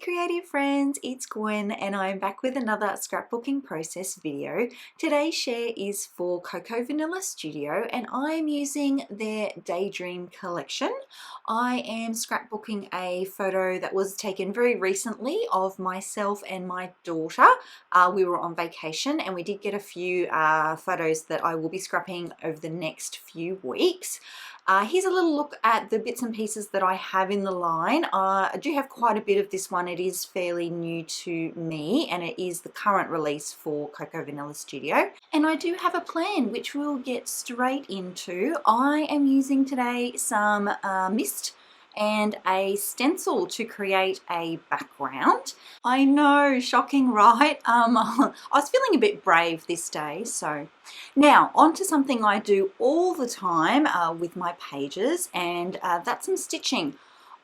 creative friends, it's Gwen and I'm back with another scrapbooking process video. Today's share is for Cocoa Vanilla Studio and I'm using their Daydream Collection. I am scrapbooking a photo that was taken very recently of myself and my daughter. We were on vacation and we did get a few photos that I will be scrapping over the next few weeks. Here's a little look at the bits and pieces that I have in the line. I do have quite a bit of this one. It is fairly new to me and it is the current release for Cocoa Vanilla Studio. And I do have a plan which we'll get straight into. I am using today some mist and a stencil to create a background. I know, shocking, right? I was feeling a bit brave this day. So now on to something I do all the time with my pages, and that's some stitching.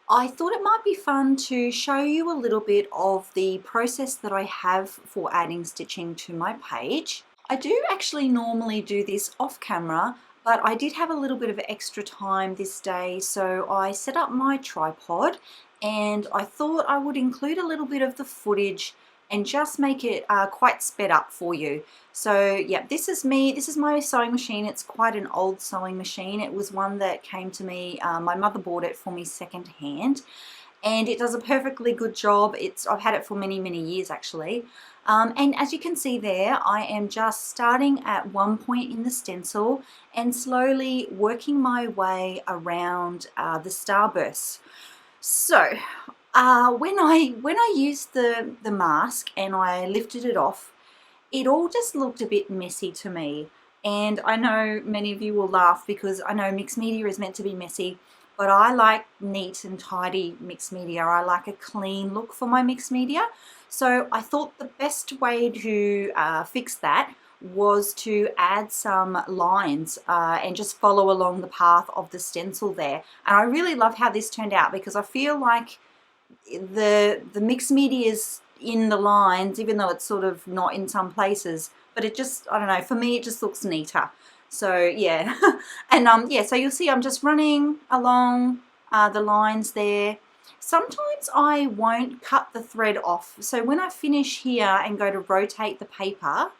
I thought it might be fun to show you a little bit of the process that I have for adding stitching to my page. I do actually normally do this off camera, but I did have a little bit of extra time this day, so I set up my tripod and I thought I would include a little bit of the footage and just make it quite sped up for you. So yeah, this is me. This is my sewing machine. It's quite an old sewing machine. It was one that came to me, my mother bought it for me secondhand, and it does a perfectly good job. I've had it for many years actually. And as you can see there, I am just starting at one point in the stencil and slowly working my way around the starbursts. So when I used the mask and I lifted it off, it all just looked a bit messy to me. And I know many of you will laugh because I know mixed media is meant to be messy, but I like neat and tidy mixed media. I like a clean look for my mixed media. So I thought the best way to fix that was to add some lines and just follow along the path of the stencil there. And I really love how this turned out because I feel like the mixed media is in the lines, even though it's sort of not in some places, but it just, I don't know, for me it just looks neater. So yeah, and yeah, so you'll see I'm just running along the lines there. Sometimes I won't cut the thread off. So when I finish here and go to rotate the paper,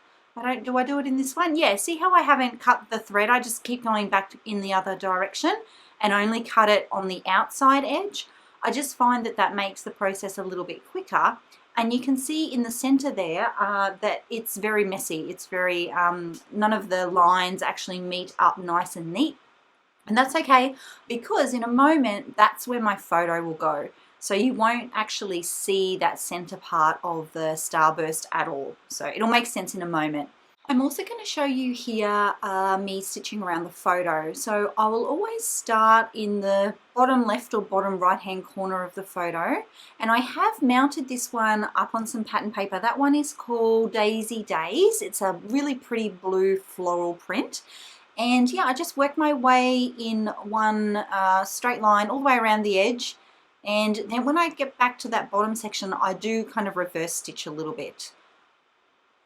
do I do it in this one? Yeah, see how I haven't cut the thread? I just keep going back in the other direction and only cut it on the outside edge. I just find that that makes the process a little bit quicker. And you can see in the center there that it's very messy. It's very, none of the lines actually meet up nice and neat. And that's okay because in a moment, that's where my photo will go. So you won't actually see that center part of the starburst at all. So it'll make sense in a moment. I'm also going to show you here me stitching around the photo. So I will always start in the bottom left or bottom right hand corner of the photo, and I have mounted this one up on some pattern paper. That one is called Daisy Days. It's a really pretty blue floral print, and yeah, I just work my way in one straight line all the way around the edge, and then when I get back to that bottom section I do kind of reverse stitch a little bit.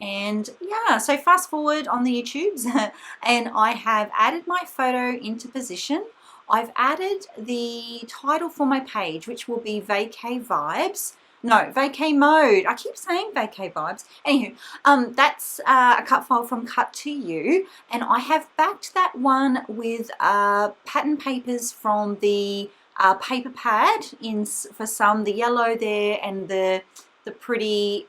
And yeah, so fast forward on the YouTubes and I have added my photo into position. I've added the title for my page, which will be Vacay Vibes. No, Vacay Mode. I keep saying Vacay Vibes. Anywho, that's a cut file from Cut to You, and I have backed that one with pattern papers from the paper pad for some, the yellow there and the pretty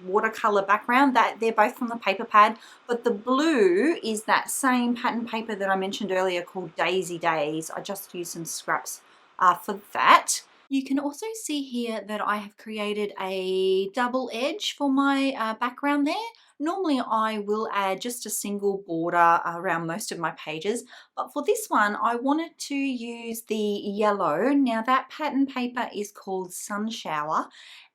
watercolor background, that they're both from the paper pad, but the blue is that same pattern paper that I mentioned earlier called Daisy Days. I just used some scraps for that. You can also see here that I have created a double edge for my background there. Normally I will add just a single border around most of my pages, but for this one I wanted to use the yellow. Now that pattern paper is called Sun Shower,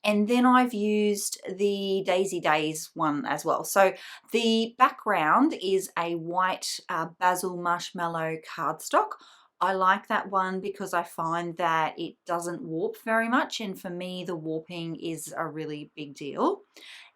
and then I've used the Daisy Days one as well. So the background is a white basil marshmallow cardstock. I like that one because I find that it doesn't warp very much, and for me the warping is a really big deal.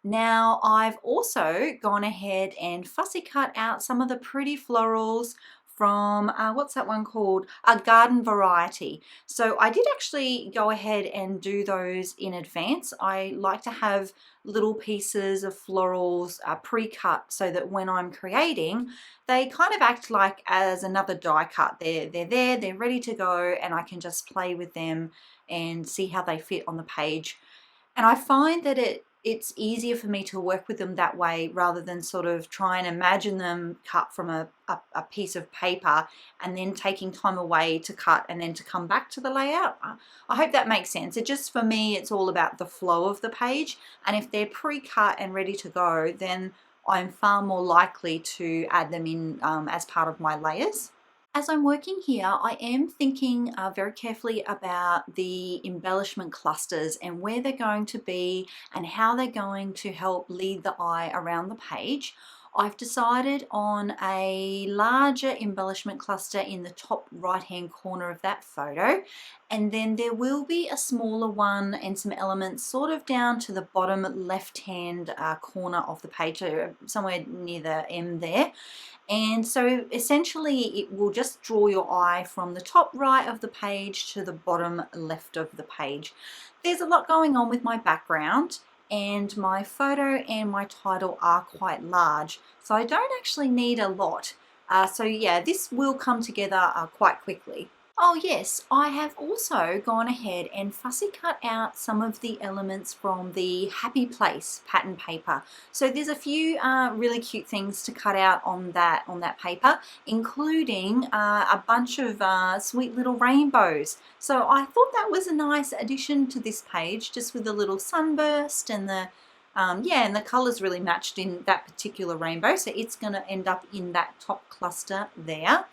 Now I've also gone ahead and fussy cut out some of the pretty florals from, what's that one called? A Garden Variety. So I did actually go ahead and do those in advance. I like to have little pieces of florals pre-cut so that when I'm creating, they kind of act like as another die cut. They're there, they're ready to go, and I can just play with them and see how they fit on the page. And I find that it's easier for me to work with them that way rather than sort of try and imagine them cut from a piece of paper and then taking time away to cut and then to come back to the layout. I hope that makes sense. It just, for me, it's all about the flow of the page. And if they're pre-cut and ready to go, then I'm far more likely to add them in as part of my layers. As I'm working here, I am thinking very carefully about the embellishment clusters and where they're going to be and how they're going to help lead the eye around the page. I've decided on a larger embellishment cluster in the top right-hand corner of that photo, and then there will be a smaller one and some elements sort of down to the bottom left-hand corner of the page, somewhere near the M there. And so essentially it will just draw your eye from the top right of the page to the bottom left of the page. There's a lot going on with my background, and my photo and my title are quite large, so I don't actually need a lot. So yeah, this will come together quite quickly. Oh yes, I have also gone ahead and fussy cut out some of the elements from the Happy Place pattern paper. So there's a few really cute things to cut out on that paper, including a bunch of sweet little rainbows. So I thought that was a nice addition to this page, just with a little sunburst and the yeah, and the colors really matched in that particular rainbow, so it's going to end up in that top cluster there.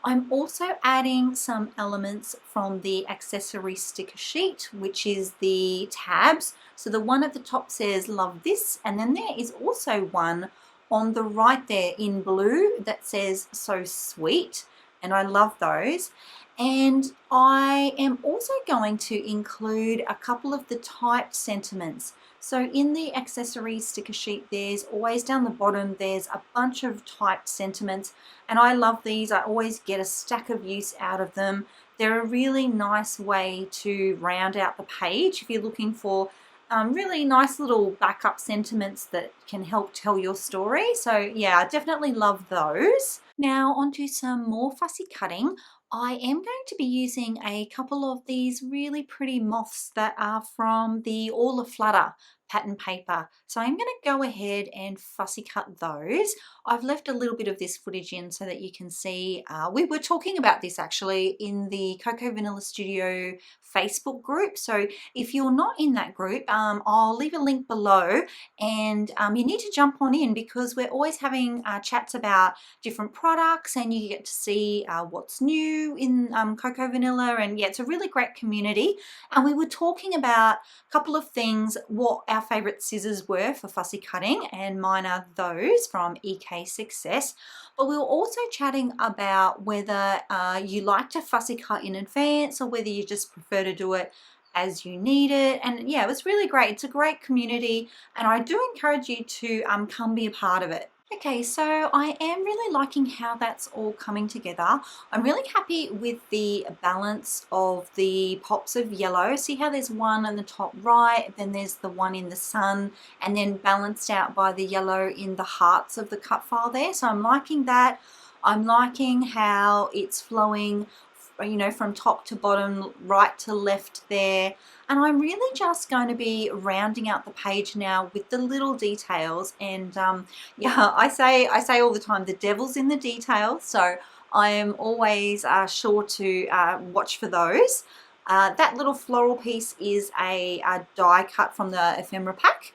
I'm also adding some elements from the accessory sticker sheet, which is the tabs. So the one at the top says love this, and then there is also one on the right there in blue that says so sweet, and I love those. And I am also going to include a couple of the typed sentiments. So in the accessory sticker sheet, there's always down the bottom, there's a bunch of typed sentiments, and I love these. I always get a stack of use out of them. They're a really nice way to round out the page if you're looking for really nice little backup sentiments that can help tell your story. So yeah, I definitely love those. Now onto some more fussy cutting. I am going to be using a couple of these really pretty moths that are from the All the Flutter pattern paper. So I'm going to go ahead and fussy cut those. I've left a little bit of this footage in so that you can see. We were talking about this actually in the Cocoa Vanilla Studio Facebook group. So if you're not in that group, I'll leave a link below, and you need to jump on in because we're always having chats about different products, and you get to see what's new in Cocoa Vanilla, and yeah, it's a really great community. And we were talking about a couple of things, what our favorite scissors were for fussy cutting, and mine are those from EK Success. But we were also chatting about whether you like to fussy cut in advance or whether you just prefer to do it as you need it. And yeah, it was really great. It's a great community, and I do encourage you to come be a part of it. Okay, so I am really liking how that's all coming together. I'm really happy with the balance of the pops of yellow. See how there's one on the top right, then there's the one in the sun, and then balanced out by the yellow in the hearts of the cut file there. So I'm liking that. I'm liking how it's flowing, you know, from top to bottom, right to left there. And I'm really just going to be rounding out the page now with the little details. And yeah, I say all the time, the devil's in the details. So I am always sure to watch for those. That little floral piece is a die cut from the ephemera pack.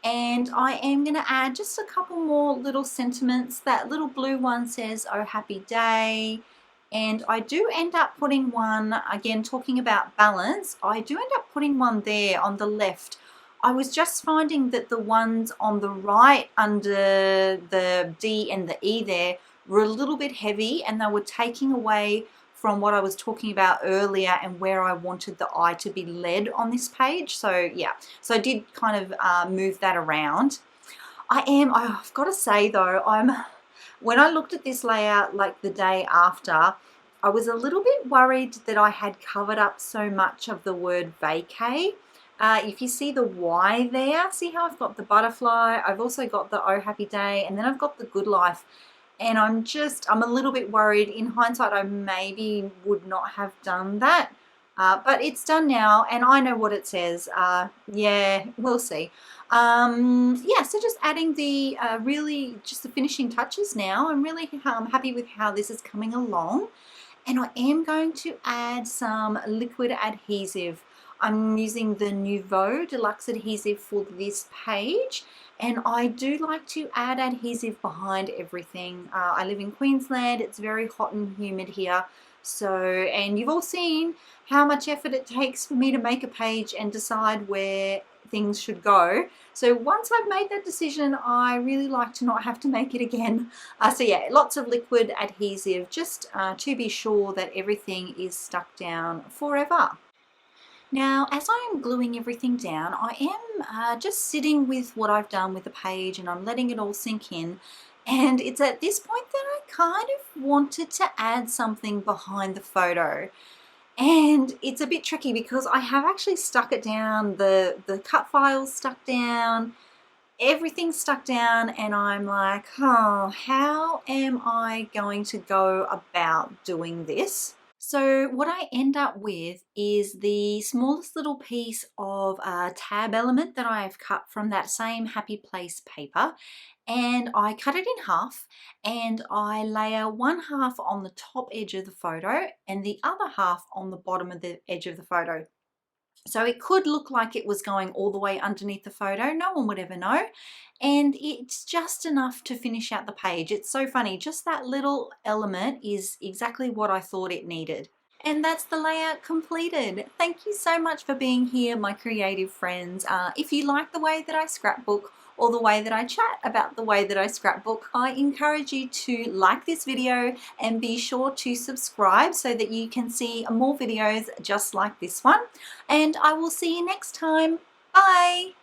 And I am going to add just a couple more little sentiments. That little blue one says, "Oh, happy day." And I do end up putting one, again talking about balance, I do end up putting one there on the left. I was just finding that the ones on the right under the D and the E there were a little bit heavy, and they were taking away from what I was talking about earlier and where I wanted the eye to be led on this page. So yeah, so I did kind of move that around. I've got to say though, When I looked at this layout like the day after, I was a little bit worried that I had covered up so much of the word vacay. If you see the Y there, see how I've got the butterfly, I've also got the oh happy day, and then I've got the good life. And I'm a little bit worried. In hindsight, I maybe would not have done that. But it's done now, and I know what it says. Yeah, we'll see. Yeah, so just adding the really just the finishing touches now. I'm really happy with how this is coming along. And I am going to add some liquid adhesive. I'm using the Nouveau Deluxe adhesive for this page, and I do like to add adhesive behind everything. I live in Queensland, it's very hot and humid here, and you've all seen how much effort it takes for me to make a page and decide where things should go. So once I've made that decision, I really like to not have to make it again. So yeah, lots of liquid adhesive just to be sure that everything is stuck down forever. Now, as I am gluing everything down, I am just sitting with what I've done with the page, and I'm letting it all sink in. And it's at this point that I kind of wanted to add something behind the photo. And it's a bit tricky because I have actually stuck it down, the cut file's stuck down, everything's stuck down, and I'm like, oh, how am I going to go about doing this? So what I end up with is the smallest little piece of a tab element that I've cut from that same Happy Place paper, and I cut it in half, and I layer one half on the top edge of the photo and the other half on the bottom of the edge of the photo. So it could look like it was going all the way underneath the photo, no one would ever know. And it's just enough to finish out the page. It's so funny, just that little element is exactly what I thought it needed. And that's the layout completed. Thank you so much for being here, my creative friends. If you like the way that I scrapbook or the way that I chat about the way that I scrapbook, I encourage you to like this video and be sure to subscribe so that you can see more videos just like this one. And I will see you next time. Bye!